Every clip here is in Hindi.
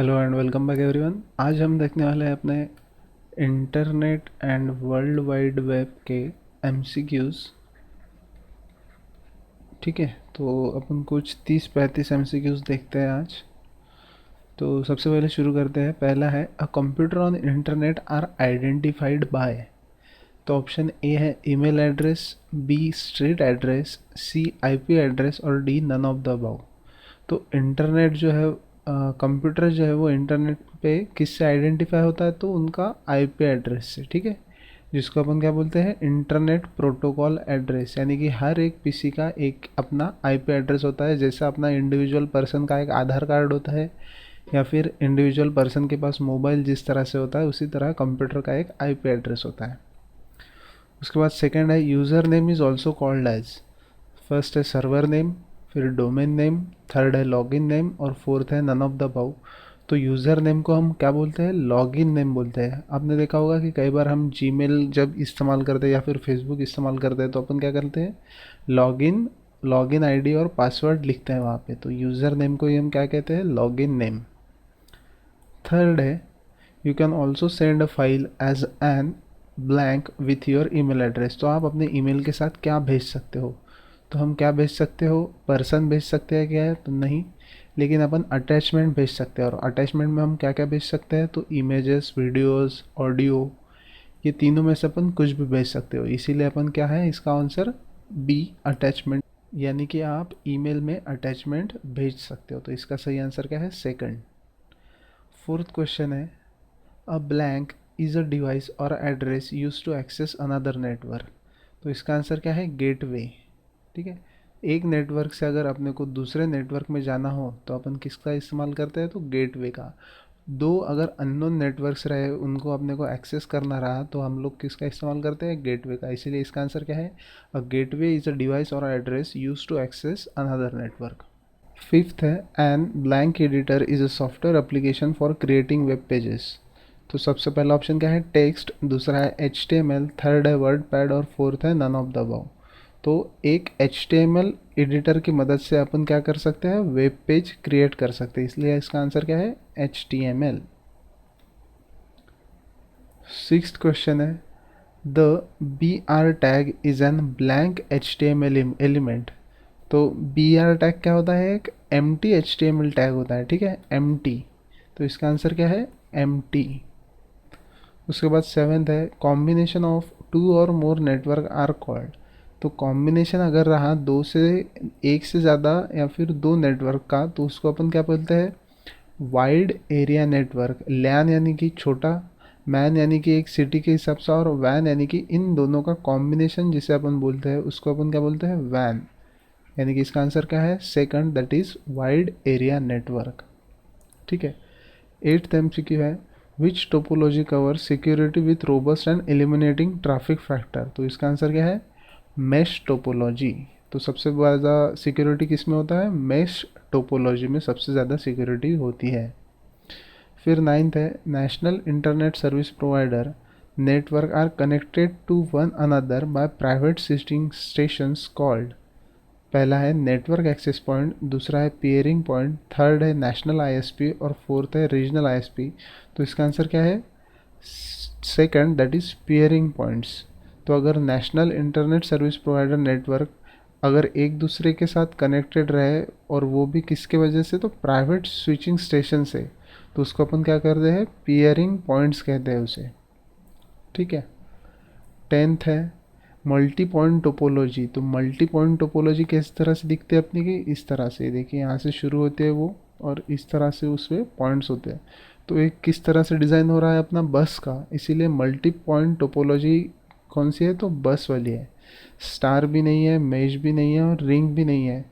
Hello and welcome back everyone. आज हम देखने वाले हैं अपने internet and world wide web के एमसीक्यूज़। ठीक है, तो अपन कुछ 30-35 एमसीक्यूज़ देखते हैं आज। तो सबसे पहले शुरू करते हैं। पहला है, a computer on internet are identified by. तो ऑप्शन ए है email address, B street address, C IP address और D none of the above. तो इंटरनेट जो है, कंप्यूटर जो है वो इंटरनेट पे किससे आइडेंटिफाई होता है, तो उनका आईपी एड्रेस से। ठीक है, जिसको अपन क्या बोलते हैं, इंटरनेट प्रोटोकॉल एड्रेस। यानी कि हर एक पीसी का एक अपना आईपी एड्रेस होता है। जैसा अपना इंडिविजुअल पर्सन का एक आधार कार्ड होता है या फिर इंडिविजुअल पर्सन के पास मोबाइल जिस तरह से होता है, उसी तरह कंप्यूटर का एक आईपी एड्रेस होता है। उसके बाद सेकंड है, user name is also called as. First है सर्वर नेम, फिर डोमेन नेम, थर्ड है लॉगिन नेम और फोर्थ है नन ऑफ द अबव। तो यूज़र नेम को हम क्या बोलते हैं, लॉगिन नेम बोलते हैं। आपने देखा होगा कि कई बार हम जीमेल जब इस्तेमाल करते हैं या फिर फेसबुक इस्तेमाल करते हैं तो अपन क्या करते हैं, लॉगिन लॉगिन आईडी और पासवर्ड लिखते हैं वहाँ पे। तो यूज़र नेम को ही हम क्या कहते हैं, लॉगिन नेम। थर्ड है, you can also send a file as an blank with your email address. तो आप अपने ईमेल के साथ क्या भेज सकते हो, तो हम क्या भेज सकते हो, पर्सन भेज सकते हैं क्या है, तो नहीं, लेकिन अपन अटैचमेंट भेज सकते हैं। और अटैचमेंट में हम क्या क्या भेज सकते हैं, तो इमेजेस, वीडियोस, ऑडियो, ये तीनों में से अपन कुछ भी भेज सकते हो। इसीलिए अपन क्या है, इसका आंसर बी अटैचमेंट, यानी कि आप ईमेल में अटैचमेंट भेज सकते हो। तो इसका सही आंसर क्या है, सेकंड। फोर्थ क्वेश्चन है, a blank is a device or address use to access another network. तो इसका आंसर क्या है, गेटवे। ठीक है, एक नेटवर्क से अगर अपने को दूसरे नेटवर्क में जाना हो तो अपन किसका इस्तेमाल करते हैं, तो गेटवे का। दो अगर अननोन नेटवर्क्स रहे, उनको अपने को एक्सेस करना रहा, तो हम लोग किसका इस्तेमाल करते हैं, गेटवे का। इसीलिए इसका आंसर क्या है, a gateway is a device or address use to access another network. Fifth है, an blank editor is a software application for creating web pages. तो सबसे पहला ऑप्शन क्या है, टेक्स्ट, दूसरा है H T M L, third है वर्ड पैड और फोर्थ है नन ऑफ द अबव। तो एक H T M L editor की मदद से अपन क्या कर सकते हैं, वेब पेज क्रिएट कर सकते हैं। इसलिए इसका आंसर क्या है, H T M L. Sixth question है, the B R tag is an blank H T M L element. तो बी आर टैग क्या होता है, एक M T H T M L tag होता है। ठीक है, एम टी। तो इसका आंसर क्या है, एम टी। उसके बाद सेवेंथ है, कॉम्बिनेशन ऑफ टू और मोर नेटवर्क आर कॉल्ड। तो कॉम्बिनेशन अगर रहा दो से, एक से ज़्यादा या फिर दो नेटवर्क का, तो उसको अपन क्या बोलते हैं, वाइड एरिया नेटवर्क। लैन यानी कि छोटा, मैन यानी कि एक सिटी के हिसाब से, और वैन यानी कि इन दोनों का कॉम्बिनेशन जिसे अपन बोलते हैं, उसको अपन क्या बोलते हैं, वैन। यानी कि इसका आंसर क्या है, second, that is wide area network. ठीक है, एट्थ एमसीक्यू है, which topology cover security with robust and eliminating traffic factor. तो इसका आंसर क्या है, मेश टोपोलॉजी। तो सबसे ज़्यादा सिक्योरिटी किस में होता है, मेश टोपोलॉजी में सबसे ज़्यादा सिक्योरिटी होती है। फिर नाइन्थ है, national internet service provider network are connected to one another by private switching stations called. पहला है नेटवर्क एक्सेस पॉइंट, दूसरा है पियरिंग पॉइंट, थर्ड है नेशनल आईएसपी और फोर्थ है रीजनल आईएसपी। तो इसका आंसर क्या है, second, that is peering points. तो अगर national internet service provider network अगर एक दूसरे के साथ कनेक्टेड रहे, और वो भी किसके वजह से, तो प्राइवेट स्विचिंग स्टेशन से, तो उसको अपन क्या करते हैं, पियरिंग पॉइंट्स कहते हैं उसे। ठीक है, टेंथ है, मल्टी पॉइंट टोपोलॉजी। तो मल्टी पॉइंट टोपोलॉजी किस तरह से दिखते हैं अपनी की, इस तरह से देखिए, यहाँ से शुरू होते हैं वो और इस तरह से उसमें पॉइंट्स होते हैं। तो एक किस तरह से डिज़ाइन हो रहा है अपना, बस का। इसीलिए मल्टी पॉइंट टोपोलॉजी कौन सी है, तो बस वाली है। स्टार भी नहीं है, मेश भी नहीं है और रिंग भी नहीं है।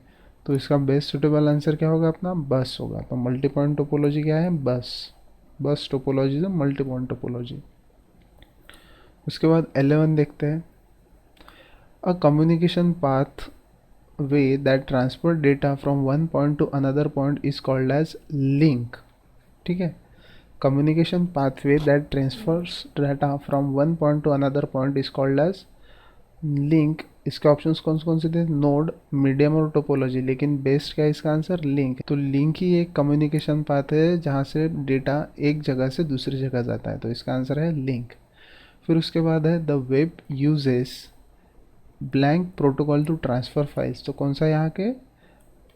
तो इसका बेस्ट सुटेबल आंसर क्या होगा अपना, बस होगा। तो मल्टी पॉइंट टोपोलॉजी क्या है, बस। बस टोपोलॉजी से मल्टी पॉइंट टोपोलॉजी। उसके बाद 11 देखते हैं, a communication pathway that transport data from one point to another point is called as link. ठीक है, communication pathway that transfers data from one point to another point is called as link। इसके ऑप्शंस कौन कौन से थे? नोड, मीडियम और टोपोलॉजी, लेकिन बेस्ट क्या है इसका आंसर? लिंक। तो लिंक ही एक कम्युनिकेशन पाथ है जहाँ से डेटा एक जगह से दूसरी जगह जाता है, तो इसका आंसर है लिंक। फिर उसके बाद है the web uses blank protocol to transfer files, तो कौन सा यहाँ के?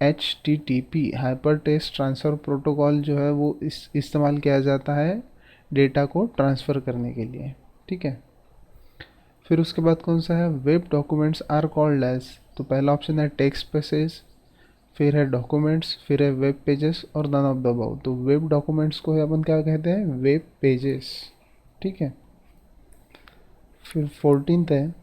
H T T P hyper text transfer protocol जो है वो इस्तेमाल किया जाता है डेटा को ट्रांसफ़र करने के लिए, ठीक है। फिर उसके बाद कौन सा है? Web documents are called as, तो पहला ऑप्शन है टेक्स्ट पेजेस, फिर है डॉक्यूमेंट्स, फिर है वेब पेजेस और नन ऑफ द अबव। तो वेब डॉक्यूमेंट्स को अपन क्या कहते हैं? वेब पेजेस, ठीक है। फिर 14th है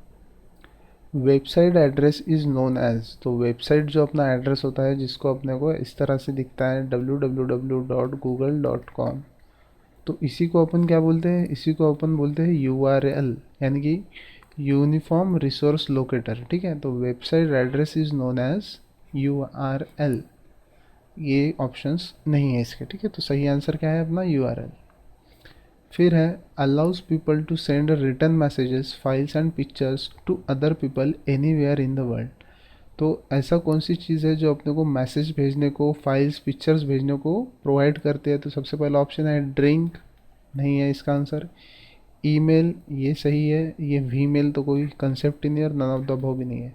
website address is known as, तो वेबसाइट जो अपना एड्रेस होता है जिसको अपने को इस तरह से दिखता है www.google.com, तो इसी को अपन क्या बोलते हैं? इसी को अपन बोलते हैं URL, यानी कि यूनिफॉर्म रिसोर्स लोकेटर, ठीक है। तो website address is known as URL, ये ऑप्शंस नहीं है इसके, ठीक है। तो सही आंसर क्या है अपना? URL। फिर है allows people to send return messages files and pictures to other people anywhere in the world, तो ऐसा कौन सी चीज़ है जो अपने को मैसेज भेजने को, फाइल्स पिक्चर्स भेजने को प्रोवाइड करते हैं? तो सबसे पहला ऑप्शन है ड्रिंक, नहीं है इसका आंसर। ईमेल, ये सही है। ये वीमेल तो कोई कंसेप्ट ही नहीं है और नन ऑफ द अबव भी नहीं है।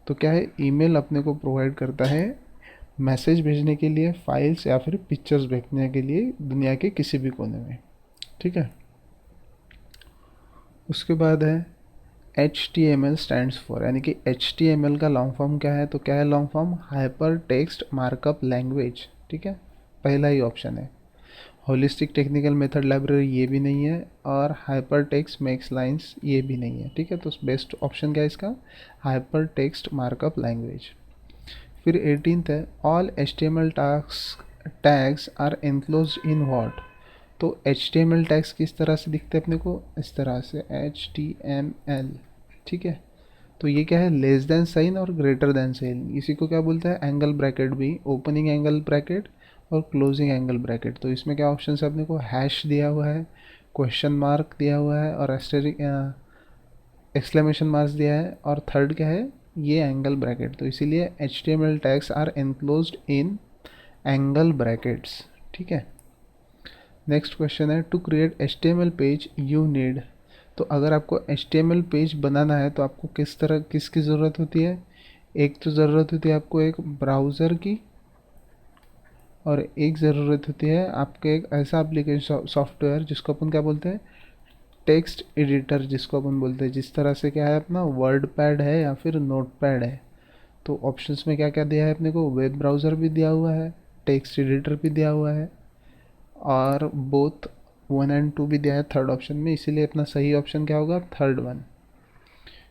तो क्या है? ईमेल अपने को प्रोवाइड करता है मैसेज भेजने के लिए, फाइल्स या फिर पिक्चर्स भेजने के लिए दुनिया के किसी भी कोने में, ठीक है। उसके बाद है HTML स्टैंड्स फॉर, यानी कि HTML का लॉन्ग फॉर्म क्या है? तो क्या है long form? Hyper text markup language, ठीक है। पहला ही ऑप्शन है। होलिस्टिक टेक्निकल मेथड लाइब्रेरी, ये भी नहीं है। और हाइपर टेक्स्ट मेक्स लाइन्स, ये भी नहीं है, ठीक है। तो बेस्ट ऑप्शन क्या है इसका? Hyper text markup language. फिर 18th है all HTML tags are enclose in what, तो HTML टैग्स किस तरह से दिखते हैं अपने को? इस तरह से HTML, ठीक है। तो ये क्या है? लेस देन साइन और ग्रेटर देन साइन, इसी को क्या बोलते हैं? एंगल ब्रैकेट भी, ओपनिंग एंगल ब्रैकेट और क्लोजिंग एंगल ब्रैकेट। तो इसमें क्या ऑप्शन है अपने को? हैश दिया हुआ है, क्वेश्चन मार्क दिया हुआ है और एस्टेरिक एक्सक्लेमेशन मार्क्स दिया है, और थर्ड क्या है? ये एंगल ब्रैकेट। तो इसीलिए HTML tags are enclosed in angle brackets, ठीक है। नेक्स्ट क्वेश्चन है to create HTML page you need, तो अगर आपको HTML पेज बनाना है तो आपको किसकी ज़रूरत होती है? एक तो ज़रूरत होती है आपको एक ब्राउज़र की, और एक ज़रूरत होती है आपके एक ऐसा एप्लीकेशन सॉफ्टवेयर जिसको अपन क्या बोलते हैं? टेक्स्ट एडिटर, जिसको अपन बोलते हैं, जिस तरह से क्या है अपना वर्ड पैड है या फिर नोट पैड है। तो ऑप्शंस में क्या क्या दिया है अपने को? वेब ब्राउज़र भी दिया हुआ है, टेक्स्ट एडिटर भी दिया हुआ है, और बोथ 1 एंड 2 भी दिया है थर्ड ऑप्शन में। इसीलिए अपना सही ऑप्शन क्या होगा? Third one.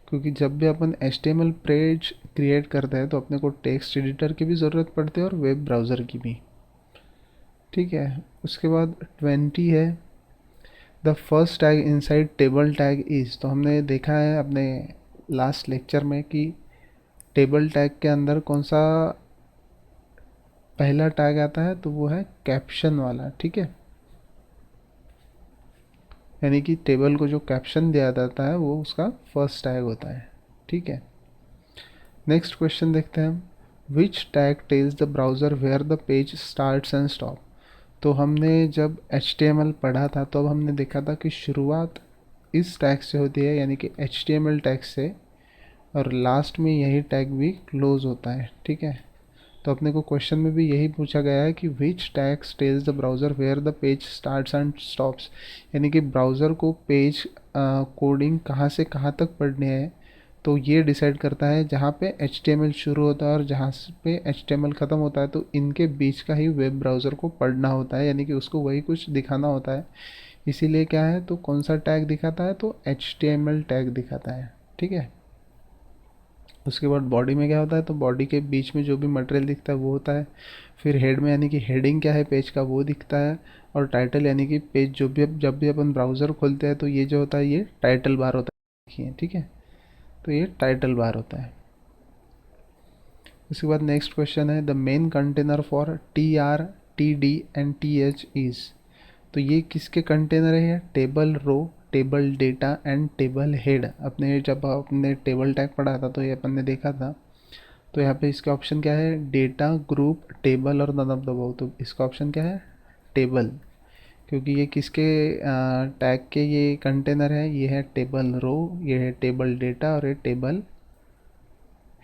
क्योंकि जब भी अपन HTML पेज क्रिएट करते हैं तो अपने को टेक्स्ट एडिटर की भी ज़रूरत पड़ती है और वेब ब्राउज़र की भी, ठीक है। उसके बाद 20 है the first tag inside table tag is, तो हमने देखा है अपने लास्ट लेक्चर में कि टेबल टैग के अंदर कौन सा पहला टैग आता है? तो वो है कैप्शन वाला, ठीक है। यानी कि टेबल को जो कैप्शन दिया जाता है वो उसका फर्स्ट टैग होता है, ठीक है। नेक्स्ट क्वेश्चन देखते हैं हम। Which tag tells the browser where the page starts and stop, तो हमने जब HTML पढ़ा था तो अब हमने देखा था कि शुरुआत इस टैग से होती है, यानी कि HTML टैग से, और लास्ट में यही टैग भी क्लोज होता है, ठीक है। तो अपने को क्वेश्चन में भी यही पूछा गया है कि which tags tells the browser where the page starts and stops, यानी कि ब्राउज़र को पेज कोडिंग कहाँ से कहाँ तक पढ़नी है, तो ये डिसाइड करता है जहाँ पे HTML शुरू होता है और जहाँ पे HTML ख़त्म होता है, तो इनके बीच का ही वेब ब्राउज़र को पढ़ना होता है, यानी कि उसको वही कुछ दिखाना होता है। इसीलिए क्या है? तो कौन सा टैग दिखाता है? तो HTML टैग दिखाता है, ठीक है। उसके बाद बॉडी में क्या होता है? तो बॉडी के बीच में जो भी मटेरियल दिखता है वो होता है। फिर हेड में, यानी कि हेडिंग क्या है पेज का, वो दिखता है। और टाइटल, यानी कि पेज जब भी अपन ब्राउज़र खोलते हैं तो ये जो होता है ये टाइटल बार होता है, ठीक है। तो ये टाइटल बार होता है। उसके बाद नेक्स्ट क्वेश्चन है the main container for TR TD and TH is, तो ये किसके कंटेनर है? Table, row, table data and table head. अपने जब आपने टेबल टैग पढ़ा था तो ये अपन ने देखा था। तो यहाँ पे इसका ऑप्शन क्या है, डेटा, ग्रुप, टेबल और नन ऑफ द अबव। तो इसका ऑप्शन क्या है, टेबल, क्योंकि ये किसके टैग के ये कंटेनर है, ये है टेबल रो, ये है टेबल डेटा और ये टेबल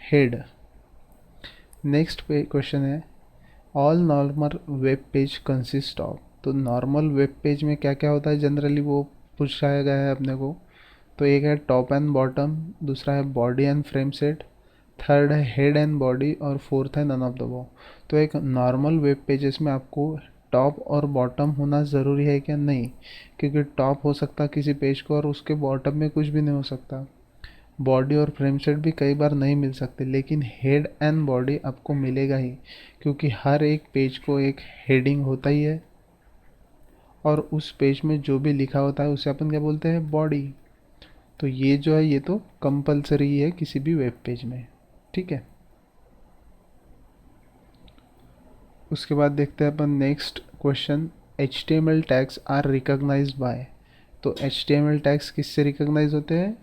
हेड। नेक्स्ट पे क्वेश्चन है, all normal web page consist of. तो नॉर्मल वेब पेज में क्या क्या होता है जनरली, वो पूछाया गया है अपने को। तो एक है टॉप एंड बॉटम, दूसरा है body and frame set, third है हेड एंड बॉडी और फोर्थ है नन ऑफ द अबव। तो एक नॉर्मल वेब पेजेस में आपको टॉप और बॉटम होना ज़रूरी है क्या, नहीं, क्योंकि टॉप हो सकता है किसी पेज को और उसके बॉटम में कुछ भी नहीं हो सकता। बॉडी और फ्रेम सेट भी कई बार नहीं मिल सकते, लेकिन हेड एंड बॉडी आपको मिलेगा ही, क्योंकि हर एक पेज को एक हेडिंग होता ही है और उस पेज में जो भी लिखा होता है उसे अपन क्या बोलते हैं, बॉडी। तो ये जो है ये तो कंपलसरी है किसी भी वेब पेज में, ठीक है। उसके बाद देखते हैं अपन next question, HTML tags are recognized by. तो HTML टैग्स किससे रिकॉग्नाइज होते हैं,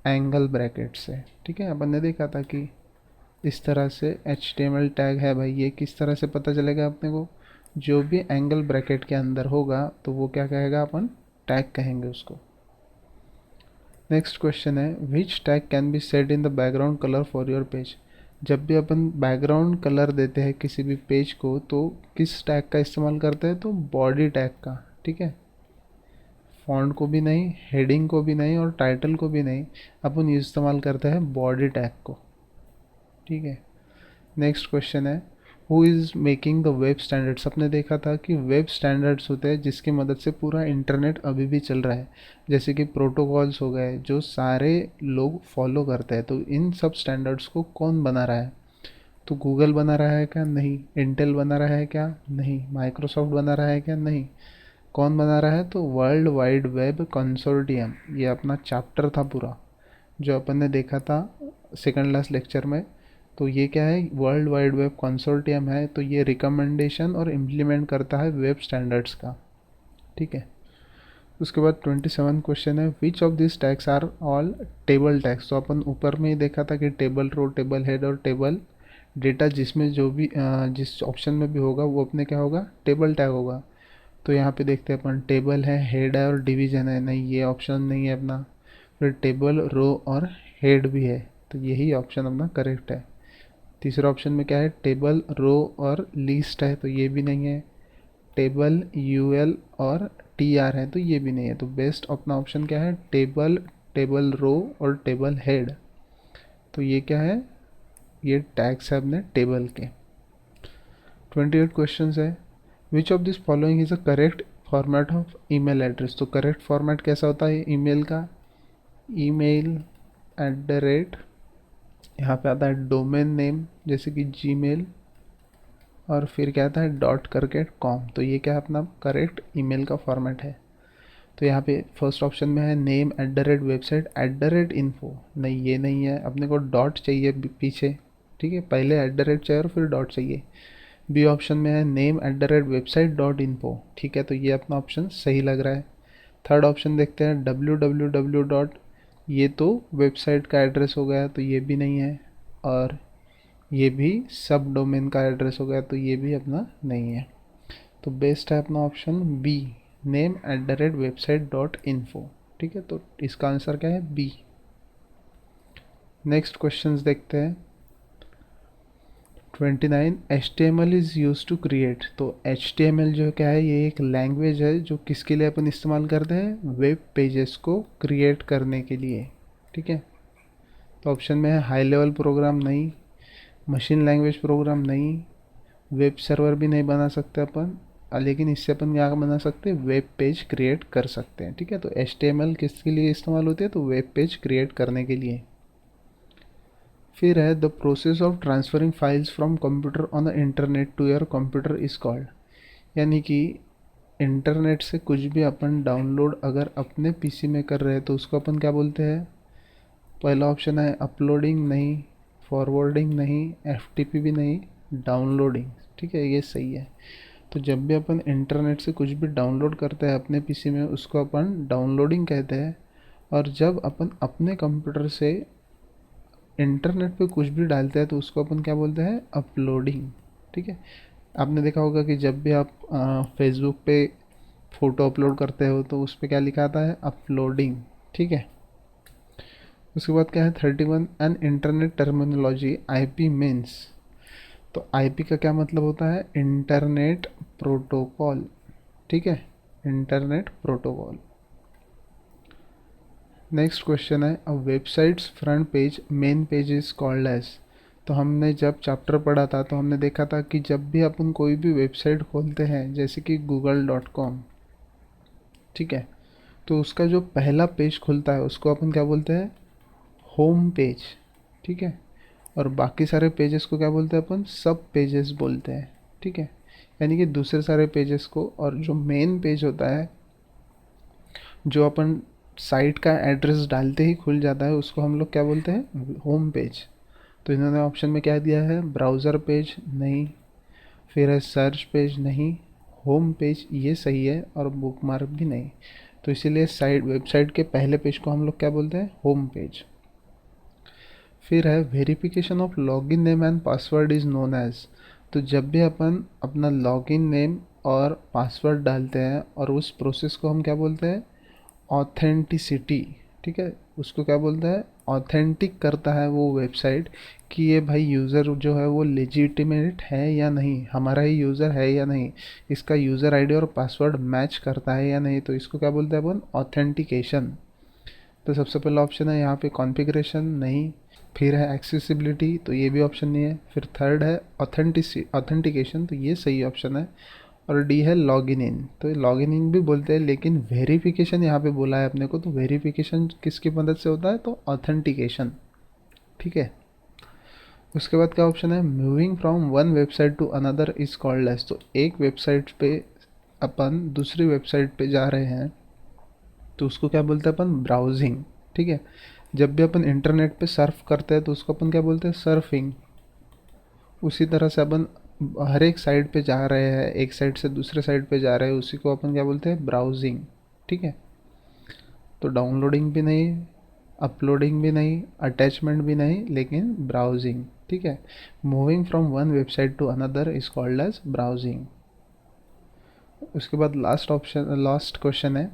एंगल ब्रैकेट से, ठीक है। अपन ने देखा था कि इस तरह से HTML टैग है भाई, ये किस तरह से पता चलेगा अपने को, जो भी एंगल ब्रैकेट के अंदर होगा तो वो क्या कहेगा, अपन टैग कहेंगे उसको। नेक्स्ट क्वेश्चन है, which tag can be set in the background colour for your page. जब भी अपन बैकग्राउंड कलर देते हैं किसी भी पेज को तो किस टैग का इस्तेमाल करते हैं, तो बॉडी टैग का, ठीक है। फॉन्ट को भी नहीं, हेडिंग को भी नहीं और टाइटल को भी नहीं, अपन इस्तेमाल करते हैं बॉडी टैग को, ठीक है। नेक्स्ट क्वेश्चन है, who is making the web standards. आपने देखा था कि वेब स्टैंडर्ड्स होते हैं जिसकी मदद से पूरा इंटरनेट अभी भी चल रहा है, जैसे कि प्रोटोकॉल्स हो गए जो सारे लोग फॉलो करते हैं। तो इन सब स्टैंडर्ड्स को कौन बना रहा है, तो गूगल बना रहा है क्या, नहीं। इंटेल बना रहा है क्या, नहीं। माइक्रोसॉफ्ट बना रहा है क्या, नहीं। कौन बना रहा है, तो वर्ल्ड वाइड वेब कंसोर्टियम। ये अपना चैप्टर था पूरा जो अपन ने देखा था सेकंड लास्ट लेक्चर में। तो ये क्या है, वर्ल्ड वाइड वेब कंसोर्टियम है, तो ये रिकमेंडेशन और इम्प्लीमेंट करता है वेब स्टैंडर्ड्स का, ठीक है। उसके बाद 27 क्वेश्चन है, which of this tags are all table tags. तो अपन ऊपर में ही देखा था कि टेबल रो, टेबल हेड और टेबल डेटा, जिसमें जो भी जिस ऑप्शन में भी होगा वो अपने क्या होगा, टेबल टैग होगा। तो यहाँ पे देखते हैं अपन, टेबल है, हेड है और डिवीजन है, नहीं ये ऑप्शन नहीं है अपना। फिर टेबल, रो और हेड भी है, तो यही ऑप्शन अपना करेक्ट है। तीसरा ऑप्शन में क्या है, टेबल, रो और लिस्ट है, तो ये भी नहीं है। टेबल, यूएल और टीआर है, तो ये भी नहीं है। तो बेस्ट अपना ऑप्शन क्या है, टेबल, टेबल रो और टेबल हेड। तो ये क्या है, ये टैग्स है अपने टेबल के। 28 क्वेश्चन है, which of this following is a correct format of email address. तो करेक्ट फॉर्मेट कैसा होता है ईमेल का, ईमेल एट द रेट, यहाँ पे आता है डोमेन नेम जैसे कि जीमेल, और फिर क्या आता है डॉट करके कॉम। तो ये क्या है अपना करेक्ट ईमेल का फॉर्मेट है। तो यहाँ पे फर्स्ट ऑप्शन में है name at the rate website eight the rate info, नहीं ये नहीं है, अपने को डॉट चाहिए पीछे, ठीक है। पहले एट द रेट चाहिए और फिर डॉट चाहिए। बी ऑप्शन में है name at the rate website dot info, ठीक है, तो ये अपना ऑप्शन सही लग रहा है। थर्ड ऑप्शन देखते हैं www डॉट, ये तो वेबसाइट का एड्रेस हो गया, तो ये भी नहीं है। और ये भी सब डोमेन का एड्रेस हो गया, तो ये भी अपना नहीं है। तो बेस्ट है अपना option B, name at the rate website dot info, ठीक है। तो इसका आंसर क्या है, बी। नेक्स्ट क्वेश्चंस देखते हैं। 29, HTML is use to create. तो HTML जो क्या है, ये एक लैंग्वेज है जो किसके लिए अपन इस्तेमाल करते हैं, वेब पेजेस को क्रिएट करने के लिए, ठीक है। तो ऑप्शन में है हाई लेवल प्रोग्राम, नहीं। मशीन लैंग्वेज प्रोग्राम, नहीं। वेब सर्वर भी नहीं बना सकते अपन, लेकिन इससे अपन क्या बना सकते हैं, वेब पेज क्रिएट कर सकते हैं, ठीक है। तो HTML किसके लिए इस्तेमाल होती है, तो वेब पेज क्रिएट करने के लिए। फिर है the process of transferring files from computer on the internet to your computer is called. यानी कि इंटरनेट से कुछ भी अपन डाउनलोड अगर अपने पीसी में कर रहे हैं तो उसको अपन क्या बोलते हैं। पहला ऑप्शन है अपलोडिंग, नहीं। फॉरवर्डिंग, नहीं। FTP भी नहीं। डाउनलोडिंग, ठीक है, ये सही है। तो जब भी अपन इंटरनेट से कुछ भी डाउनलोड करते हैं अपने पीसी में, उसको अपन डाउनलोडिंग कहते हैं। और जब अपन अपने कंप्यूटर से इंटरनेट पे कुछ भी डालते हैं तो उसको अपन क्या बोलते हैं, अपलोडिंग। ठीक है। आपने देखा होगा कि जब भी आप फेसबुक पे फ़ोटो अपलोड करते हो तो उस पर क्या लिखा आता है, अपलोडिंग। ठीक है। उसके बाद क्या है 31, an internet terminology IP means. तो आईपी का क्या मतलब होता है, इंटरनेट प्रोटोकॉल। ठीक है, इंटरनेट प्रोटोकॉल। नेक्स्ट क्वेश्चन है, a websites front page main page is called as. तो हमने जब चैप्टर पढ़ा था तो हमने देखा था कि जब भी अपन कोई भी वेबसाइट खोलते हैं जैसे कि google.com, ठीक है, तो उसका जो पहला पेज खुलता है उसको अपन क्या बोलते हैं, होम पेज। ठीक है। और बाकी सारे पेजेस को क्या बोलते हैं अपन, सब पेजेस बोलते हैं। ठीक है। यानी कि दूसरे सारे पेजेस को, और जो मेन पेज होता है जो अपन साइट का एड्रेस डालते ही खुल जाता है उसको हम लोग क्या बोलते हैं, होम पेज। तो इन्होंने ऑप्शन में क्या दिया है, ब्राउज़र पेज नहीं, फिर है सर्च पेज नहीं, होम पेज ये सही है, और बुकमार्क भी नहीं। तो इसीलिए साइट वेबसाइट के पहले पेज को हम लोग क्या बोलते हैं, होम पेज। फिर है verification of login name and password is known as. तो जब भी अपन अपना लॉगिन नेम और पासवर्ड डालते हैं और उस प्रोसेस को हम क्या बोलते हैं, ऑथेंटिसिटी। ठीक है, उसको क्या बोलते हैं, ऑथेंटिक करता है वो वेबसाइट कि ये भाई यूज़र जो है वो लेजिटिमेट है या नहीं, हमारा ही यूज़र है या नहीं, इसका यूज़र आईडी और पासवर्ड मैच करता है या नहीं। तो इसको क्या बोलते हैं अपन, ऑथेंटिकेशन। तो सबसे पहला ऑप्शन है यहाँ पे कॉन्फ़िगरेशन, नहीं। फिर है एक्सेसिबिलिटी, तो ये भी ऑप्शन नहीं है। फिर थर्ड है ऑथेंटिकेशन, तो ये सही ऑप्शन है। और डी है लॉगिन इन, तो लॉगिन इन भी बोलते हैं लेकिन वेरिफिकेशन यहाँ पे बोला है अपने को, तो वेरिफिकेशन किसकी मदद से होता है, तो ऑथेंटिकेशन। ठीक है। उसके बाद क्या ऑप्शन है, moving from one website to another is called as. तो एक वेबसाइट पे अपन दूसरी वेबसाइट पे जा रहे हैं तो उसको क्या बोलते हैं अपन, ब्राउजिंग। ठीक है। जब भी अपन इंटरनेट पे सर्फ करते हैं तो उसको अपन क्या बोलते हैं, सर्फिंग। उसी तरह से अपन हर एक साइट पे जा रहे हैं, एक साइट से दूसरे साइट पे जा रहे हैं, उसी को अपन क्या बोलते हैं, ब्राउजिंग। ठीक है। तो डाउनलोडिंग भी नहीं, अपलोडिंग भी नहीं, अटैचमेंट भी नहीं, लेकिन ब्राउजिंग। ठीक है। Moving from one website to another is called as browsing. उसके बाद लास्ट क्वेश्चन है,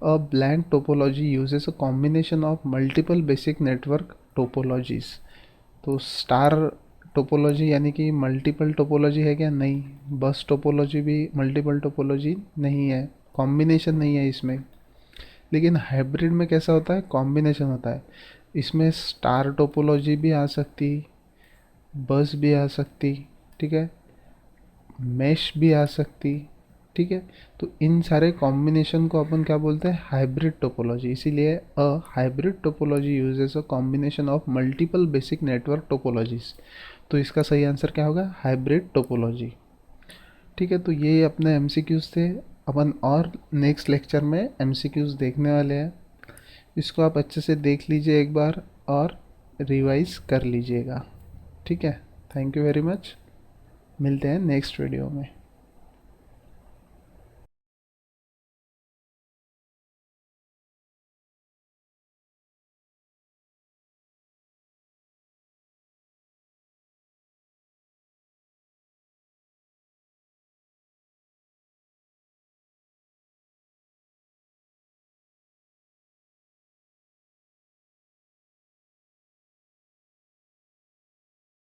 a blank topology uses a combination of multiple basic network topologies. तो स्टार टोपोलॉजी यानी कि मल्टीपल टोपोलॉजी है क्या, नहीं। बस टोपोलॉजी भी मल्टीपल टोपोलॉजी नहीं है, कॉम्बिनेशन नहीं है इसमें। लेकिन हाइब्रिड में कैसा होता है, कॉम्बिनेशन होता है। इसमें स्टार टोपोलॉजी भी आ सकती, बस भी आ सकती, ठीक है, मैश भी आ सकती। ठीक है। तो इन सारे कॉम्बिनेशन को अपन क्या बोलते हैं, हाइब्रिड टोपोलॉजी। इसीलिए a hybrid topology uses a combination of multiple basic network topologies. तो इसका सही आंसर क्या होगा, हाइब्रिड टोपोलॉजी। ठीक है। तो ये अपने एमसीक्यूज थे। अपन और नेक्स्ट लेक्चर में एमसीक्यूज देखने वाले हैं। इसको आप अच्छे से देख लीजिए एक बार और रिवाइज कर लीजिएगा। ठीक है। Thank you very much. मिलते हैं नेक्स्ट वीडियो में।